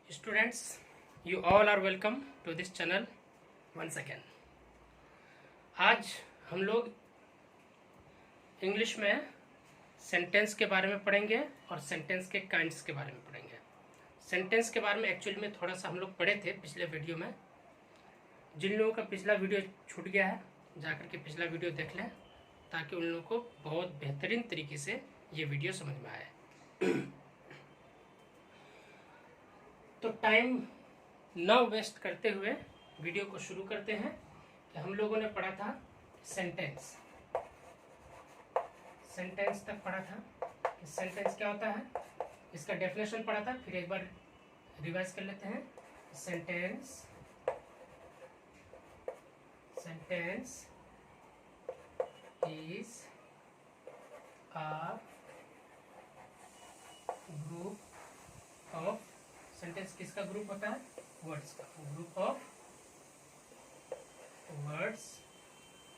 Students, you all are welcome to this channel once again. आज हम लोग English में सेंटेंस के बारे में पढ़ेंगे और सेंटेंस के काइंड्स के बारे में पढ़ेंगे। सेंटेंस के बारे में एक्चुअली में थोड़ा सा हम लोग पढ़े थे पिछले वीडियो में। जिन लोगों का पिछला वीडियो छूट गया है जाकर के पिछला वीडियो देख लें ताकि उन लोगों को बहुत बेहतरीन तरीके से ये वीडियो समझ में आए। तो टाइम न वेस्ट करते हुए वीडियो को शुरू करते हैं कि हम लोगों ने पढ़ा था सेंटेंस तक पढ़ा था। सेंटेंस क्या होता है इसका डेफिनेशन पढ़ा था, फिर एक बार रिवाइज कर लेते हैं। Sentence is a group of, sentence किसका ग्रुप होता है? वर्ड्स का, ग्रुप ऑफ वर्ड्स।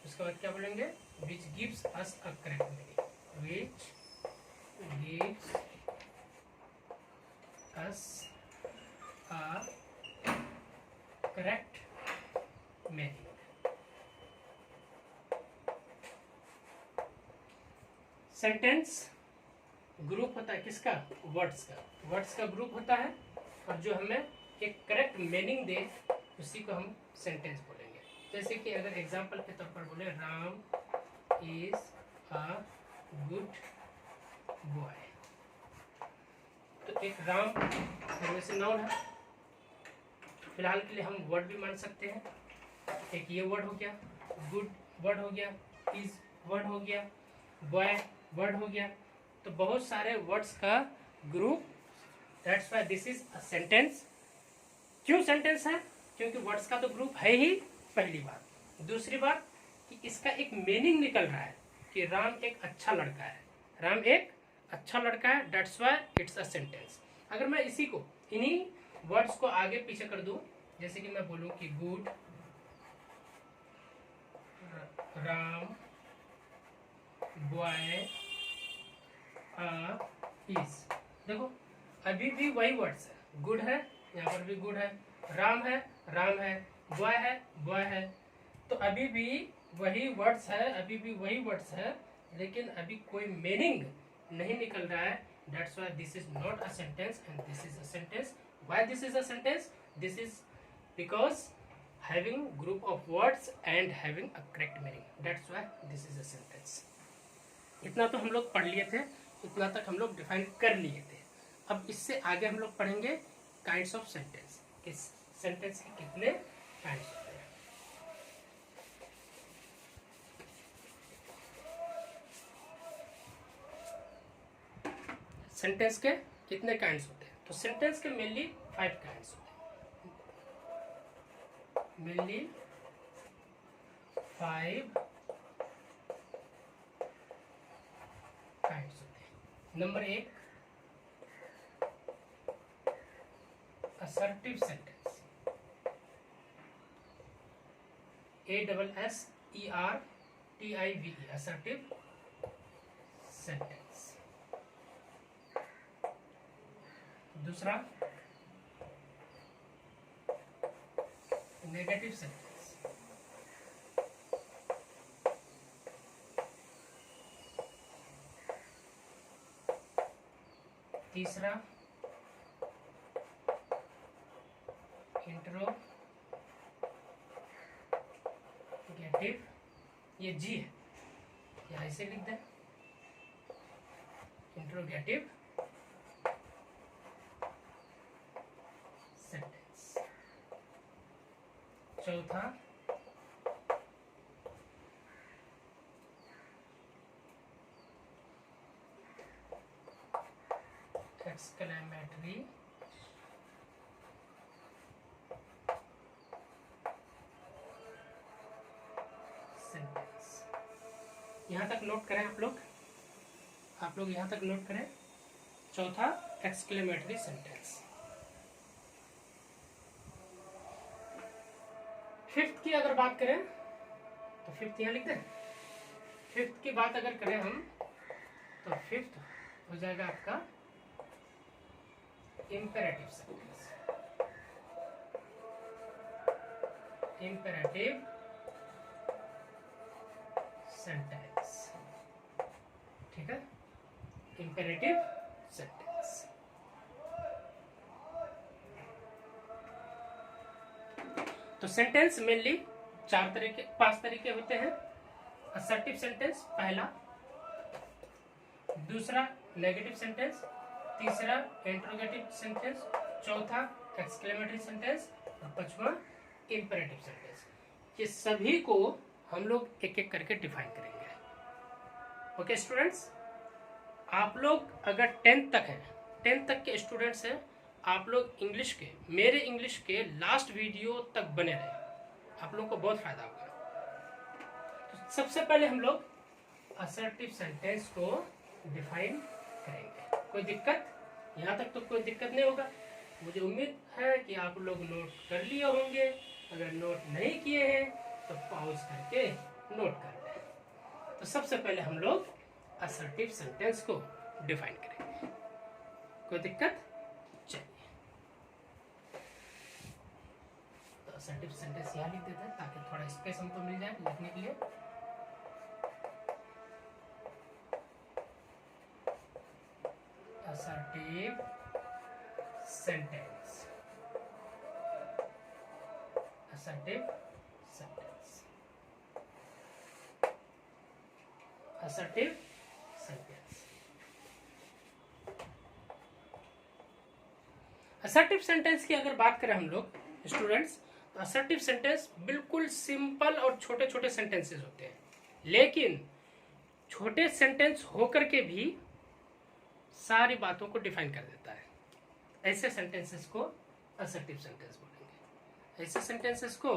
उसके बाद क्या बोलेंगे? Which gives us a correct meaning, which gives us a correct meaning. Sentence group होता है किसका? वर्ड्स का। वर्ड्स का ग्रुप होता है और जो हमें एक करेक्ट मीनिंग दे उसी को हम सेंटेंस बोलेंगे। जैसे कि अगर एग्जांपल के तौर पर बोले Ram is a good boy, तो एक राम वैसे नाउन है, फिलहाल के लिए हम वर्ड भी मान सकते हैं। एक ये वर्ड हो गया, गुड वर्ड हो गया, इज वर्ड हो गया, बॉय वर्ड हो गया। तो बहुत सारे वर्ड्स का group, that's why this is a sentence. क्यों सेंटेंस है? क्योंकि वर्ड्स का तो ग्रुप है ही, पहली बात। दूसरी बात कि इसका एक मीनिंग निकल रहा है कि राम एक अच्छा लड़का है, राम एक अच्छा लड़का है, that's why it's a sentence. अगर मैं इसी को, इन्हीं वर्ड्स को आगे पीछे कर दूं, जैसे कि मैं बोलूं कि गुड राम बॉय इज, देखो अभी भी वही वर्ड्स है, गुड है, यहाँ पर भी गुड है, राम है, बॉय है, तो अभी भी वही वर्ड्स है, अभी भी वही वर्ड्स है, लेकिन अभी कोई मीनिंग नहीं निकल रहा है। That's why this is not a sentence and this is a sentence. Why this is a sentence? This is because having group of words and having a correct meaning, that's why this is a sentence. इतना तो हम लोग पढ़ लिए थे, इतना तक हम लोग डिफाइन कर लिए थे। अब इससे आगे हम लोग पढ़ेंगे काइंड्स ऑफ सेंटेंस, कि सेंटेंस के कितने काइंड्स होते हैं। सेंटेंस के कितने काइंड्स होते हैं? तो सेंटेंस के मेनली 5 काइंड्स होते हैं, मेनली 5 काइंड्स होते हैं। Number 1 assertive sentence, ASSERTIVE, assertive sentence। दूसरा नेगेटिव सेंटेंस, तीसरा इंट्रोगेटिव, ये जी है, या ऐसे लिख दें, इंट्रोगेटिव सेंटेंस। चौथा एक्सक्लेमेटरी सेंटेंस। यहाँ तक नोट करें आप लोग यहाँ तक नोट करें। चौथा एक्सक्लेमेटरी सेंटेंस। फिफ्थ की अगर बात करें तो फिफ्थ यहाँ लिख दें। फिफ्थ की बात अगर करें हम तो फिफ्थ हो जाएगा आपका इम्पेरेटिव सेंटेंस। इम्पेरेटिव सेंटेंस, ठीक है, इम्पेरेटिव सेंटेंस। तो सेंटेंस मेनली 5 तरीके होते हैं। असर्टिव सेंटेंस पहला, दूसरा नेगेटिव सेंटेंस, तीसरा इंट्रोगेटिव सेंटेंस, चौथा एक्सक्लेमेटरी सेंटेंस और पांचवा इंपेरेटिव सेंटेंस। ये सभी को हम लोग एक एक करके डिफाइन करेंगे। ओके स्टूडेंट्स, आप लोग अगर 10th तक हैं, 10th तक के स्टूडेंट्स हैं, आप लोग इंग्लिश के, मेरे इंग्लिश के लास्ट वीडियो तक बने रहे, आप लोगों को बहुत फायदा होगा। तो सबसे पहले हम लोग असर्टिव सेंटेंस को डिफाइन करेंगे। कोई दिक्कत? यहाँ तक तो कोई दिक्कत नहीं होगा। मुझे उम्मीद है कि आप लोग नोट कर लिए होंगे। अगर नोट नहीं किए हैं तो पॉज करके नोट कर लें। तो सबसे पहले हम लोग असर्टिव सेंटेंस को डिफाइन करेंगे। कोई दिक्कत? चलिए, तो असर्टिव सेंटेंस यहाँ लिख देते हैं ताकि थोड़ा स्पेस हमको मिल जाए लिखने के लिए। assertive sentence, assertive sentence, assertive sentence। Assertive sentence की अगर बात करें हम लोग स्टूडेंट्स, तो असर्टिव सेंटेंस बिल्कुल सिंपल और छोटे छोटे सेंटेंसेस होते हैं, लेकिन छोटे सेंटेंस होकर के भी सारी बातों को डिफाइन कर देता है। ऐसे सेंटेंसेस को असर्टिव सेंटेंस बोलेंगे। ऐसे सेंटेंसेस को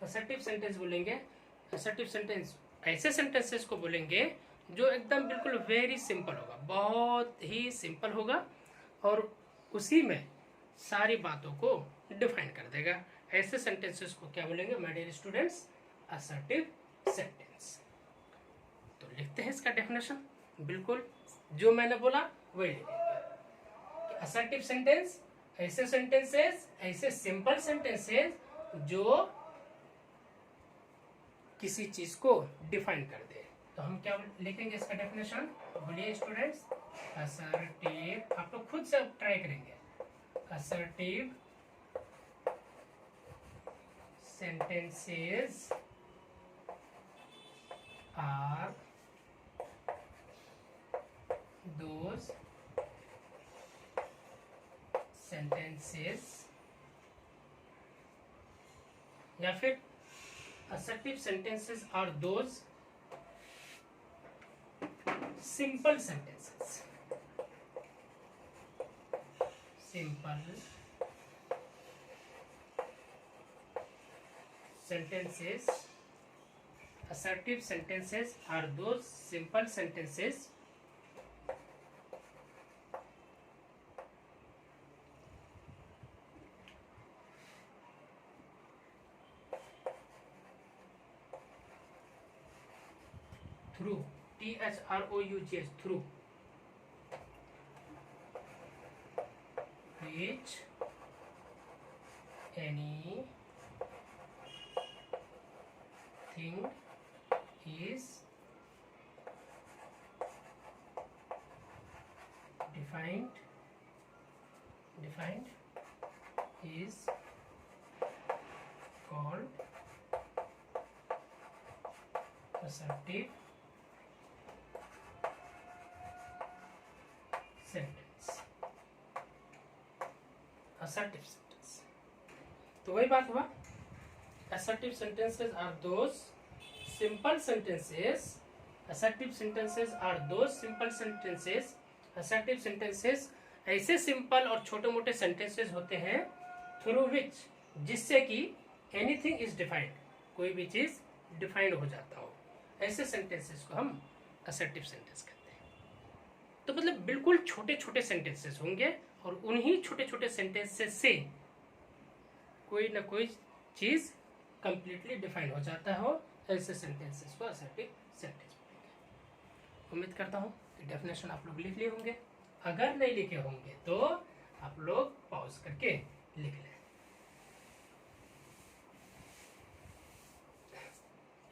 असर्टिव सेंटेंस बोलेंगे। असर्टिव सेंटेंस ऐसे सेंटेंसेस को बोलेंगे जो एकदम बिल्कुल वेरी सिंपल होगा, बहुत ही सिंपल होगा और उसी में सारी बातों को डिफाइन कर देगा। ऐसे सेंटेंसेस को क्या बोलेंगे my dear students? Assertive sentence. तो लिखते हैं इसका डेफिनेशन, बिल्कुल जो मैंने बोला वही लिखेंगे। असर्टिव सेंटेंस ऐसे सेंटेंसेस, ऐसे सिंपल सेंटेंसेस जो किसी चीज को डिफाइन कर दे। तो हम क्या लिखेंगे इसका डेफिनेशन? बोलिए स्टूडेंट्स, असर्टिव, आप लोग खुद से ट्राई करेंगे। Assertive sentences are those sentences, या फिर assertive sentences are those simple sentences, simple sentences, assertive sentences are those simple sentences through, THROUGH, through which any thing is defined is called assertive sentence, assertive sentence। तो वही बात हुआ, assertive sentences are those simple sentences, assertive sentences are those simple sentences, assertive sentences ऐसे simple और छोटे मोटे sentences होते हैं थ्रू विच, जिससे कि एनीथिंग इज डिफाइंड, कोई भी चीज डिफाइंड हो जाता हो, ऐसे सेंटेंसेस को हम असर्टिव सेंटेंस कहते हैं। तो मतलब बिल्कुल छोटे छोटे सेंटेंसेस होंगे और उन्हीं छोटे छोटे सेंटेंसेस से कोई ना कोई चीज कंप्लीटली डिफाइन हो जाता हो, ऐसे सेंटेंसेस को असर्टिव सेंटेंस बोलेंगे। उम्मीद करता हूँ डेफिनेशन आप लोग लिख लिए होंगे। अगर नहीं लिखे होंगे तो आप लोग पॉज करके लिख लें।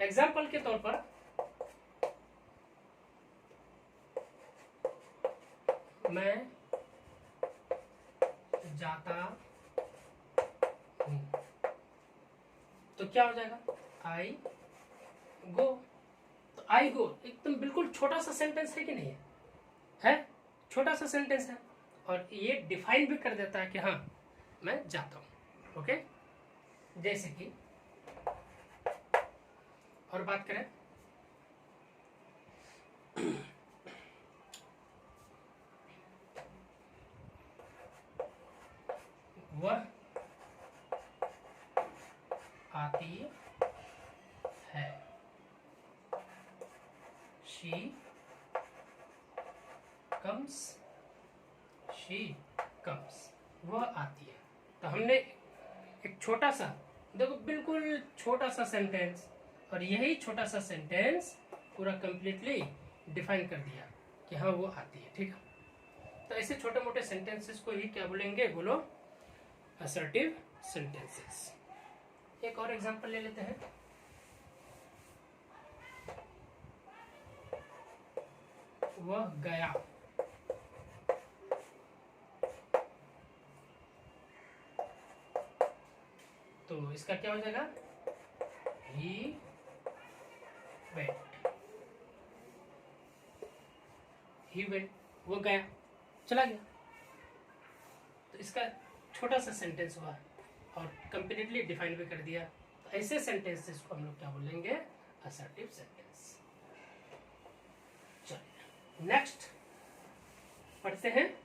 एग्जाम्पल के तौर पर मैं जाता हूं, तो क्या हो जाएगा? आई गो। तो आई गो एकदम बिल्कुल छोटा सा सेंटेंस है कि नहीं है? छोटा सा सेंटेंस है, और ये डिफाइन भी कर देता है कि हाँ मैं जाता हूं। ओके, जैसे कि और बात करें, वह आती है, शी कम्स, शी कम्स, वह आती है। तो हमने एक छोटा सा, देखो बिल्कुल छोटा सा सेंटेंस, और यही छोटा सा सेंटेंस पूरा कंप्लीटली डिफाइन कर दिया कि हाँ वो आती है। ठीक है, तो ऐसे छोटे मोटे सेंटेंसेस को ही क्या बोलेंगे? बोलो, असर्टिव सेंटेंसेस। एक और एग्जांपल ले लेते हैं। वह गया, तो इसका क्या हो जाएगा? ही वेंट, ही वेंट, वो गया, चला गया। तो इसका छोटा सा सेंटेंस हुआ और कंप्लीटली डिफाइन भी कर दिया। तो ऐसे सेंटेंसेस को हम लोग क्या बोलेंगे? Assertive sentence. चलिए नेक्स्ट पढ़ते हैं,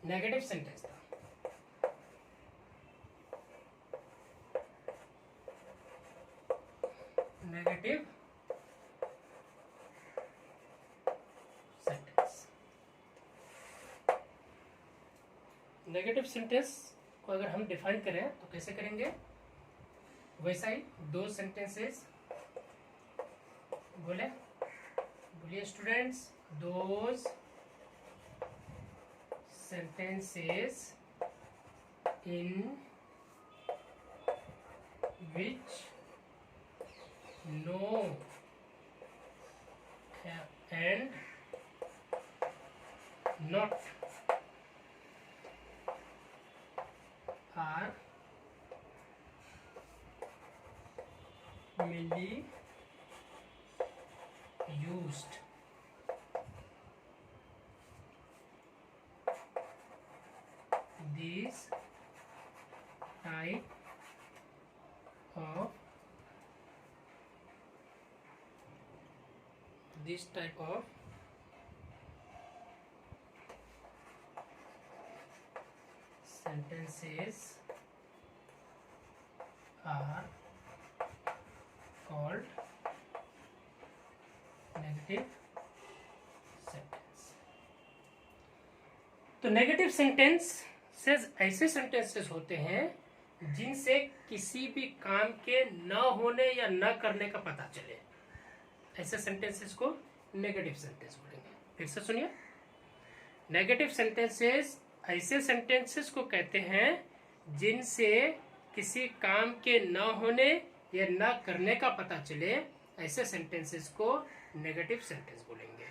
नेगेटिव सेंटेंस था। नेगेटिव सेंटेंस, नेगेटिव सेंटेंस को अगर हम डिफाइन करें तो कैसे करेंगे? वैसा ही दो सेंटेंसेस बोलिए students, those sentences in which no and not are mainly used. These type of sentences are called negative sentence. तो नेगेटिव सेंटेंसेस ऐसे सेंटेंसेस होते हैं जिनसे किसी भी काम के न होने या न करने का पता चले। ऐसे सेंटेंसेस को नेगेटिव सेंटेंस बोलेंगे। फिर से सुनिए, नेगेटिव सेंटेंसेस ऐसे सेंटेंसेस को कहते हैं जिनसे किसी काम के न होने या न करने का पता चले। ऐसे सेंटेंसेस को नेगेटिव सेंटेंस बोलेंगे।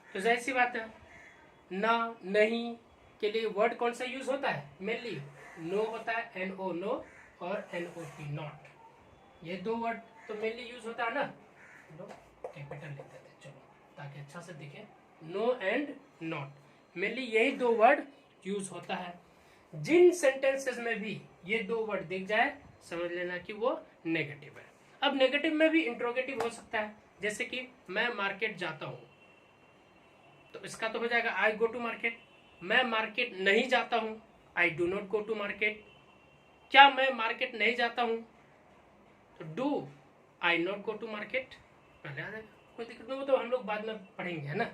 तो जाहिर सी बात है, ना नहीं के लिए वर्ड कौन सा यूज होता है? मेनली नो होता है, NO नो और NOT नॉट। ये दो वर्ड तो मेनली यूज होता है ना। नो कैपिटल लिख देते हैं, चलो ताकि अच्छा से दिखे। नो एंड नॉट, मेनली यही दो वर्ड यूज होता है। जिन सेंटेंसेस में भी ये दो वर्ड दिख जाए समझ लेना कि वो नेगेटिव है। अब नेगेटिव में भी इंट्रोगेटिव हो सकता है, जैसे कि मैं मार्केट जाता हूं, तो इसका तो हो जाएगा आई गो टू मार्केट। मैं मार्केट नहीं जाता हूं, I do not go to market. क्या मैं मार्केट नहीं जाता हूं? तो do I not go to market पहले आ जाएगा, कोई दिक्कत नहीं, वो तो हम लोग बाद में पढ़ेंगे, है ना।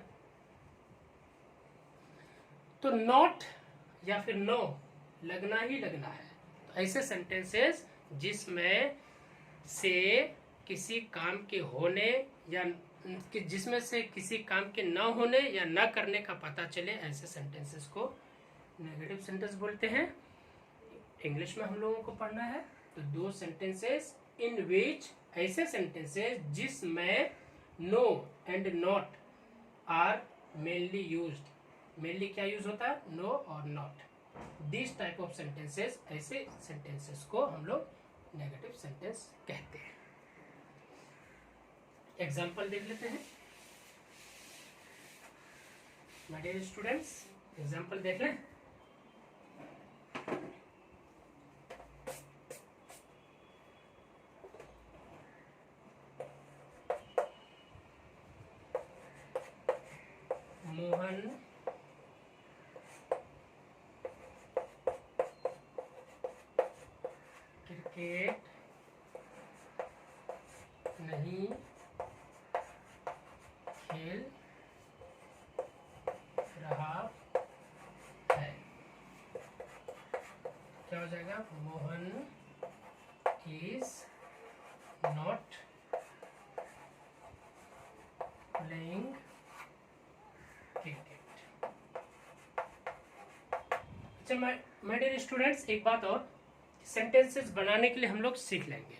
तो नॉट या फिर नो लगना ही लगना है। तो ऐसे सेंटेंसेस जिसमें से किसी काम के होने या जिसमें से किसी काम के न होने या न करने का पता चले, ऐसे सेंटेंसेस को नेगेटिव सेंटेंस बोलते हैं। इंग्लिश में हम लोगों को पढ़ना है तो दो सेंटेंसेस इन विच, ऐसे सेंटेंसेस जिसमें no and not are mainly used. Mainly क्या यूज होता है? नो और not. This type of sentences, ऐसे सेंटेंसेस को हम लोग नेगेटिव सेंटेंस कहते हैं। एग्जाम्पल देख लेते हैं माय डियर स्टूडेंट्स, एग्जाम्पल देख लें। मोहन क्रिकेट नहीं खेल रहा है। क्या हो जाएगा? Mohan is not playing cricket. अच्छा माय डियर स्टूडेंट्स, एक बात और, सेंटेंसेस बनाने के लिए हम लोग सीख लेंगे।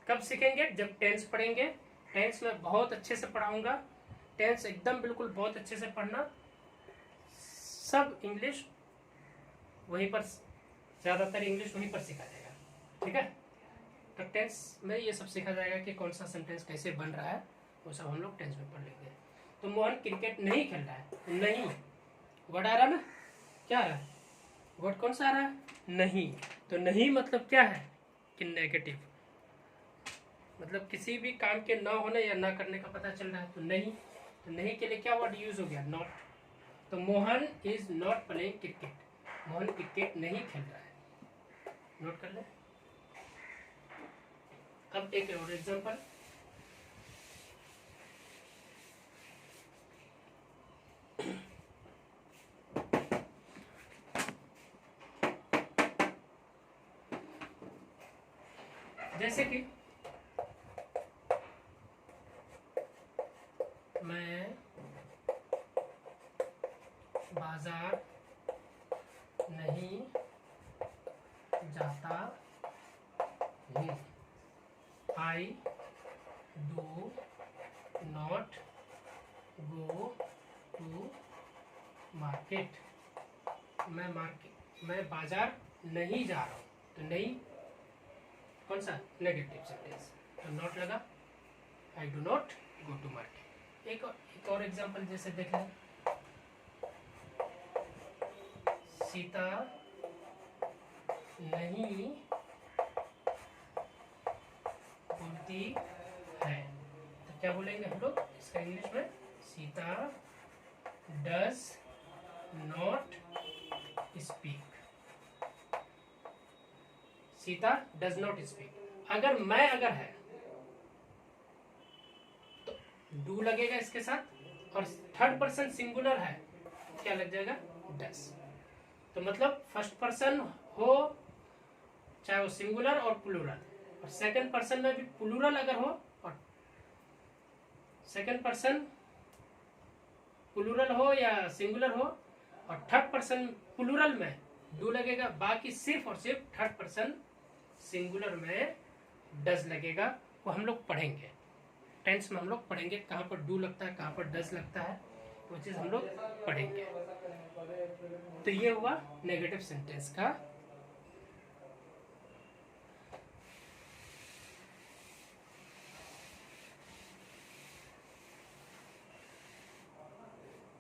कब सीखेंगे? जब टेंस पढ़ेंगे। टेंस में बहुत अच्छे से पढ़ाऊंगा। टेंस एकदम बिल्कुल बहुत अच्छे से पढ़ना। सब इंग्लिश वहीं पर, ज़्यादातर इंग्लिश वहीं पर सीखा जाएगा, ठीक है? तो टेंस में ये सब सीखा जाएगा कि कौन सा सेंटेंस कैसे बन रहा है, वो सब हम लोग टेंस में पढ़ लेंगे। तो मोहन क्रिकेट नहीं खेल रहा है, नहीं वर्ड आ रहा ना, क्या आ रहा है? वर्ड कौन सा आ रहा है? नहीं। तो नहीं मतलब क्या है? कि नेगेटिव, मतलब किसी भी काम के ना होने या ना करने का पता चल रहा है। तो नहीं, तो नहीं के लिए क्या वर्ड यूज हो गया? नॉट। तो Mohan is not playing cricket, Mohan cricket नहीं खेल रहा है। नोट कर ले। अब एक और एग्जांपल, जैसे कि मैं बाजार नहीं जाता हूँ। I do not go to market। मैं बाजार नहीं जा रहा हूँ। तो नहीं कौन सा? Negative sentence. तो नॉट लगा, I do not go to market. एक और एग्जांपल जैसे देख लें, सीता नहीं बोलती है। तो क्या बोलेंगे हम लोग इसका इंग्लिश में? Sita does not speak. Sita does not speak. अगर मैं अगर है तो डू लगेगा इसके साथ, और थर्ड पर्सन सिंगुलर है तो क्या लग जाएगा? डज। तो मतलब फर्स्ट पर्सन हो, चाहे वो सिंगुलर और प्लूरल, और सेकंड पर्सन में भी प्लूरल अगर हो, और सेकंड पर्सन प्लूरल हो या सिंगुलर हो, और थर्ड पर्सन प्लूरल में डू लगेगा। बाकी सिर्फ और सिर्फ थर्ड पर्सन सिंगुलर में डज लगेगा। वो हम लोग पढ़ेंगे टेंस में, हम लोग पढ़ेंगे कहाँ पर डू लगता है, कहाँ पर डज लगता है, वो चीज़ हम लोग पढ़ेंगे। तो ये हुआ नेगेटिव सेंटेंस का।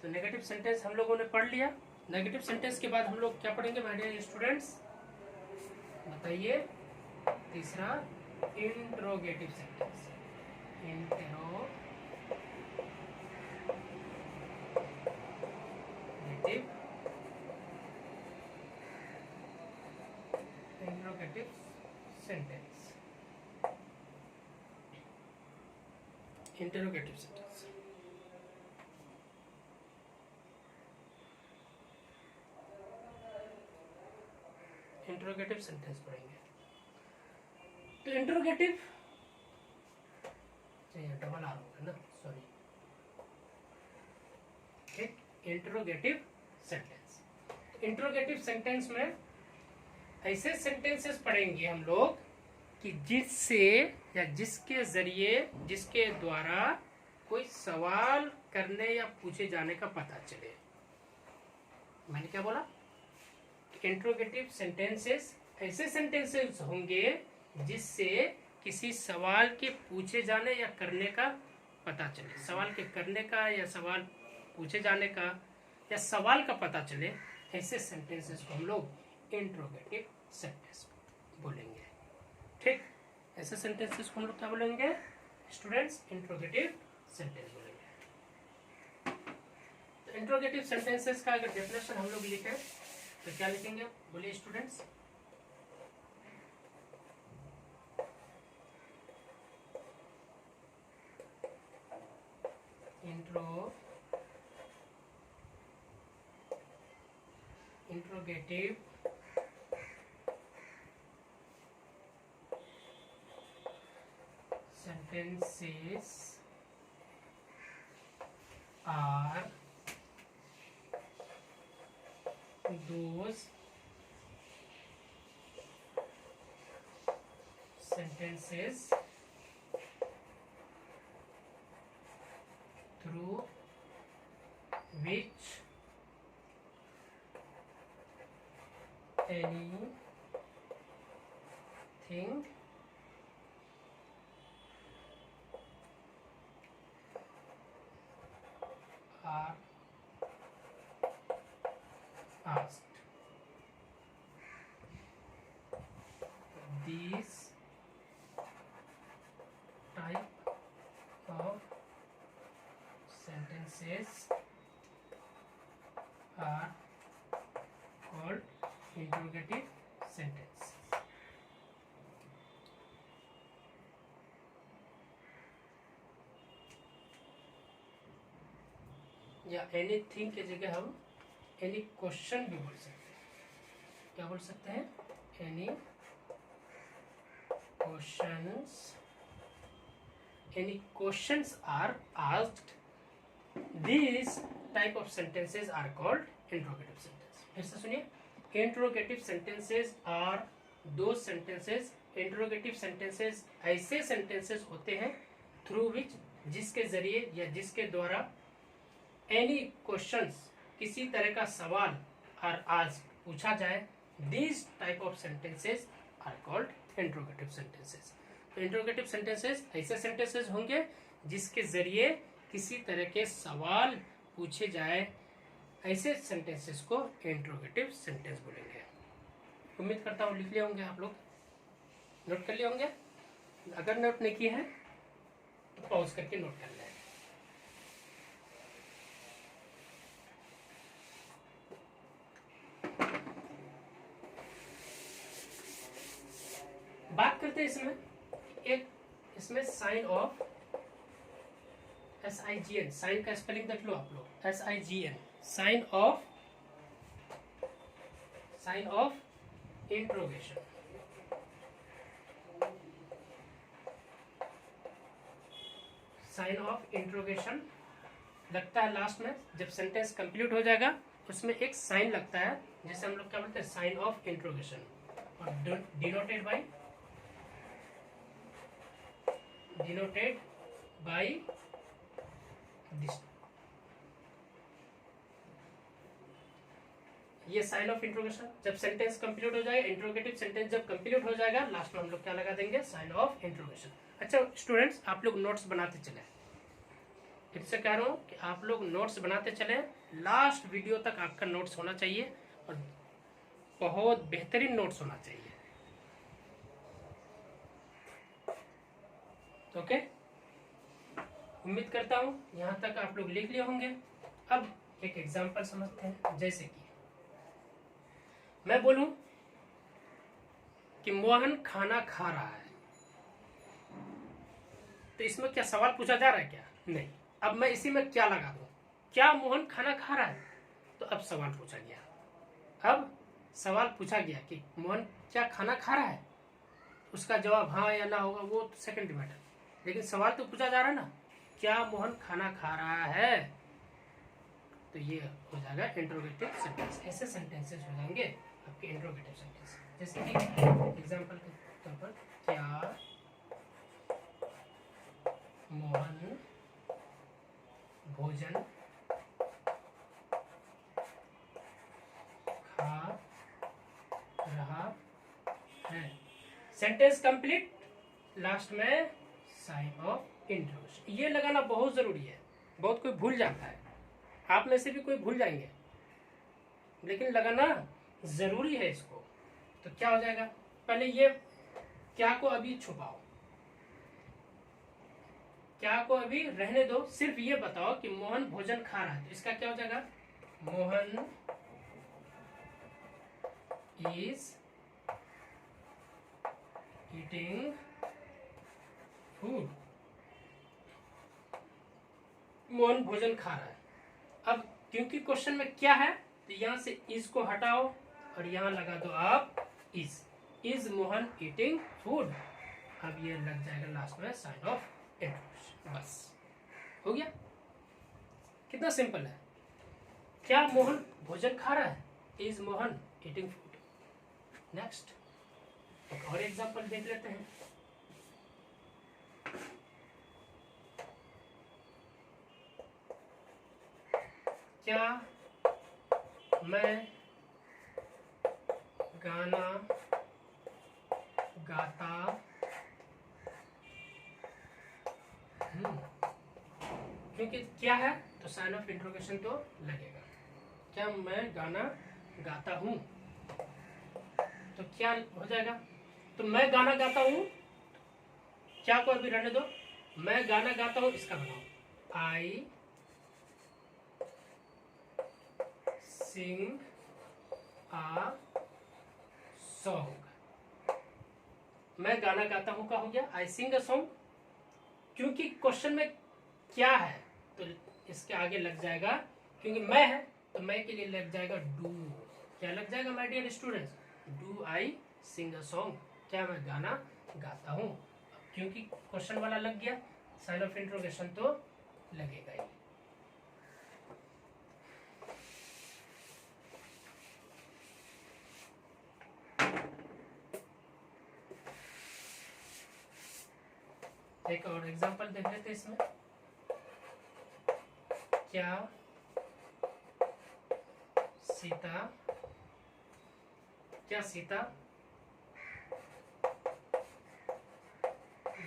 तो नेगेटिव सेंटेंस हम लोगों ने पढ़ लिया। नेगेटिव सेंटेंस के बाद हम लोग क्या पढ़ेंगे माय डियर स्टूडेंट्स? बताइए। तीसरा interrogative sentence. Interrogative sentence. Interrogative sentence. Interrogative sentence पढ़ेंगे। तो इंटरोगेटिव डबल आर होगा ना, सॉरी, ठीक। Interrogative sentence. इंटरोगेटिव सेंटेंस में ऐसे सेंटेंसेस पढ़ेंगे हम लोग कि जिससे या जिसके जरिए, जिसके द्वारा कोई सवाल करने या पूछे जाने का पता चले। मैंने क्या बोला? इंट्रोगेटिव सेंटेंसेस ऐसे सेंटेंसेस होंगे जिससे किसी सवाल के पूछे जाने या करने का पता चले। सवाल के करने का या सवाल पूछे जाने का या सवाल का पता चले, ऐसे सेंटेंसेस को हम लोग इंट्रोगेटिव सेंटेंस बोलेंगे। ठीक, ऐसे सेंटेंसेस को हम लोग क्या बोलेंगे स्टूडेंट्स? इंट्रोगेटिव सेंटेंस बोलेंगे। तो इंट्रोगेटिव सेंटेंसेस का अगर डेफिनेशन हम लोग लिखें तो क्या लिखेंगे? बोलिए students. Interrogative sentences are those sentences through which anything are asked. These type of sentences are called interrogative sentence. या एनीथिंग की जगह हम एनी क्वेश्चन भी बोल सकते हैं। क्या बोल सकते हैं? Any questions are asked. These type of sentences are called interrogative sentence. फिर से सुनिए, interrogative sentences are those sentences, interrogative sentences ऐसे sentences होते हैं through which, जिसके जरिए या जिसके द्वारा any questions, किसी तरह का सवाल or asked, पूछा जाए। These type of sentences are called interrogative sentences. तो interrogative sentences ऐसे sentences होंगे जिसके जरिए किसी तरह के सवाल पूछे जाए, ऐसे सेंटेंसेस को इंट्रोगेटिव सेंटेंस बोलेंगे। उम्मीद करता हूँ लिख लिए होंगे आप लोग, नोट कर लिए होंगे। अगर नोट नहीं किए हैं तो पॉज करके नोट कर लें। बात करते हैं इसमें साइन ऑफ SIGN, साइन का स्पेलिंग देख लो आप लोग, SIGN, sign of interrogation. Sign of interrogation लगता है लास्ट में, जब सेंटेंस कंप्लीट हो जाएगा उसमें एक साइन लगता है जिसे हम लोग क्या बोलते हैं? साइन ऑफ इंट्रोगेशन, और डिनोटेड बाय दिस। ये साइन ऑफ इंट्रोगेशन जब सेंटेंस कंप्लीट हो जाएगा, इंट्रोगेटिव सेंटेंस जब कंप्लीट हो जाएगा, लास्ट में हम लोग क्या लगा देंगे? Sign of interrogation. अच्छा स्टूडेंट्स, आप लोग नोट्स बनाते चले, फिर से कह रहा हूँ कि आप लोग नोट्स बनाते चले। लास्ट वीडियो तक आपका नोट्स होना चाहिए और बहुत बेहतरीन नोट्स होना चाहिए। ओके, उम्मीद करता हूँ यहाँ तक आप लोग लिख लिए होंगे। अब एक एग्जांपल समझते हैं। जैसे कि मैं बोलूं कि मोहन खाना खा रहा है, तो इसमें क्या सवाल पूछा जा रहा है? क्या नहीं। अब मैं इसी में क्या लगा दूं? क्या मोहन खाना खा रहा है? तो अब सवाल पूछा गया। अब सवाल पूछा गया कि मोहन क्या खाना खा रहा है, उसका जवाब हाँ या ना होगा वो तो सेकंडरी मैटर, लेकिन सवाल तो पूछा जा रहा है ना, क्या मोहन खाना खा रहा है? तो ये हो जाएगा इंट्रोगेटिव सेंटेंस। ऐसे सेंटेंसेस हो जाएंगे आपके इंट्रोगेटिव सेंटेंस। जैसे कि एग्जांपल के तौर पर क्या मोहन भोजन खा रहा है। सेंटेंस कंप्लीट, लास्ट में साइन ऑफ इंटरोगेशन। ये लगाना बहुत जरूरी है, बहुत कोई भूल जाता है, आप में से भी कोई भूल जाएंगे, लेकिन लगाना जरूरी है इसको। तो क्या हो जाएगा, पहले ये क्या को अभी छुपाओ, क्या को अभी रहने दो, सिर्फ ये बताओ कि मोहन भोजन खा रहा है। तो इसका क्या हो जाएगा, Mohan is eating food. Mohan भोजन खा रहा है। अब क्योंकि क्वेश्चन में क्या है, तो यहां से इज को हटाओ और यहां लगा दो आप इज मोहन ईटिंग फूड। अब ये लग जाएगा लास्ट में साइन ऑफ इंटरोगेशन। बस हो गया, कितना सिंपल है। क्या मोहन भोजन खा रहा है, is Mohan eating food. Next एक और एग्जांपल देख लेते हैं। क्या मैं गाना गाता हूँ। क्योंकि क्या है तो साइन ऑफ इंट्रोगेशन तो लगेगा। क्या मैं गाना गाता हूँ, तो क्या हो जाएगा, तो मैं गाना गाता हूँ, क्या को अभी रहने दो, मैं गाना गाता हूँ इसका बनाओ, आई सिंग आ सॉन्ग। मैं गाना गाता हूँ का हो गया आई सिंग अ सॉन्ग। क्योंकि क्वेश्चन में क्या है तो इसके आगे लग जाएगा, क्योंकि मैं है तो मैं के लिए लग जाएगा डू। क्या लग जाएगा my dear students, do I sing a song. क्या मैं गाना गाता हूँ। क्योंकि क्वेश्चन वाला लग गया, साइन ऑफ इंट्रोगेशन तो लगेगा ही। एक और एग्जांपल देख लेते इसमें। क्या सीता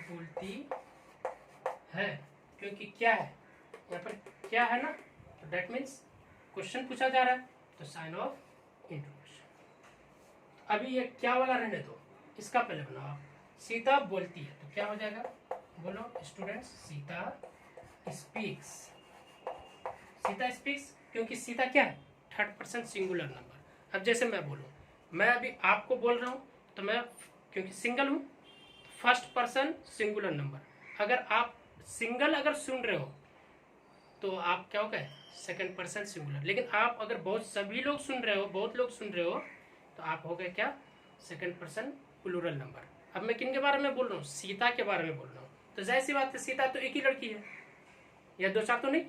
बोलती है। क्योंकि क्या है यहाँ पर, क्या है ना, तो दैट मीन्स क्वेश्चन पूछा जा रहा है, तो साइन ऑफ इंट्रोगेशन। अभी ये क्या वाला रहने दो, इसका पहले बनाओ आप। सीता बोलती है तो क्या हो जाएगा, बोलो students, Sita speaks. Sita speaks, क्योंकि सीता क्या है, थर्ड पर्सन सिंगुलर नंबर। अब जैसे मैं बोलूँ, मैं अभी आपको बोल रहा हूँ तो मैं क्योंकि सिंगल हूँ, फर्स्ट पर्सन सिंगुलर नंबर। अगर आप सिंगल अगर सुन रहे हो तो आप क्या हो गए, सेकंड पर्सन सिंगुलर। लेकिन आप अगर बहुत सभी लोग सुन रहे हो, बहुत लोग सुन रहे हो, तो आप हो गए क्या, सेकंड पर्सन प्लूरल नंबर। अब मैं किन के बारे में बोल रहा हूँ, सीता के बारे में बोल रहा हूँ। तो जाहिर सी बात है, सीता तो एक ही लड़की है, या दो चार तो नहीं।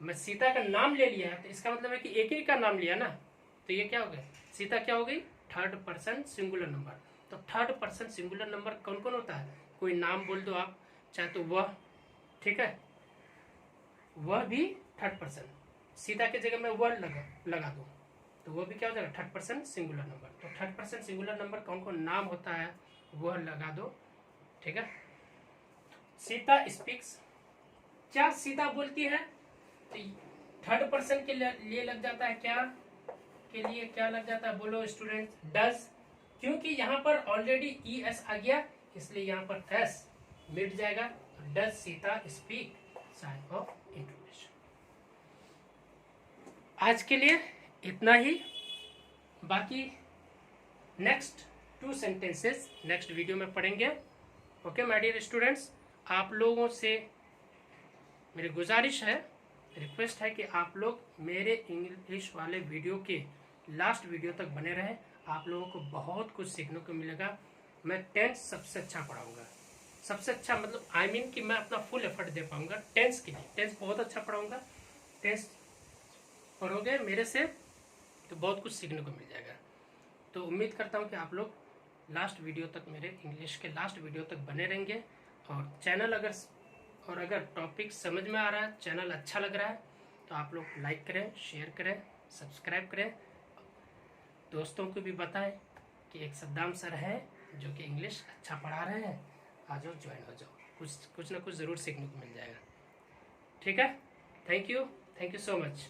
मैं सीता का नाम ले लिया तो इसका मतलब है कि एक ही का नाम लिया ना, तो ये क्या हो गया, सीता क्या हो गई, थर्ड पर्सन सिंगुलर नंबर। तो थर्ड पर्सन सिंगुलर नंबर कौन कौन होता है, कोई नाम बोल दो आप, चाहे तो वह, ठीक है, वह भी थर्ड पर्सन, सीता की जगह में वह लगा दो तो वो भी क्या हो जाएगा, थर्ड पर्सन सिंगुलर नंबर। तो थर्ड पर्सन सिंगुलर नंबर कौन कौन नाम होता है वह लगा दो, ठीक है। सीता स्पीक्स, क्या सीता बोलती है, तो थर्ड पर्सन के लिए लग जाता है, क्या के लिए क्या लग जाता है, बोलो स्टूडेंट, डज। क्योंकि यहाँ पर ऑलरेडी ई एस आ गया, इसलिए यहाँ पर एस मिट जाएगा। Does Sita speak, sign of interrogation. आज के लिए इतना ही, बाकी नेक्स्ट 2 सेंटेंसेस नेक्स्ट वीडियो में पढ़ेंगे। ओके माय डियर स्टूडेंट्स, आप लोगों से मेरी गुजारिश है, रिक्वेस्ट है कि आप लोग मेरे इंग्लिश वाले वीडियो के लास्ट वीडियो तक बने रहें। आप लोगों को बहुत कुछ सीखने को मिलेगा। मैं 10th सबसे अच्छा पढ़ाऊँगा, सबसे अच्छा मतलब I mean कि मैं अपना फुल एफर्ट दे पाऊँगा 10th के लिए। 10th बहुत अच्छा पढ़ाऊँगा, 10th पढ़ोगे मेरे से तो बहुत कुछ सीखने को मिल जाएगा। तो उम्मीद करता हूँ कि आप लोग लास्ट वीडियो तक, मेरे इंग्लिश के लास्ट वीडियो तक बने रहेंगे। और चैनल अगर टॉपिक समझ में आ रहा है, चैनल अच्छा लग रहा है, तो आप लोग लाइक करें, शेयर करें, सब्सक्राइब करें, दोस्तों को भी बताएं कि एक सद्दाम सर है जो कि इंग्लिश अच्छा पढ़ा रहे हैं, आ जाओ, ज्वाइन हो जाओ, कुछ ना कुछ ज़रूर सीखने को मिल जाएगा। ठीक है, थैंक यू सो मच।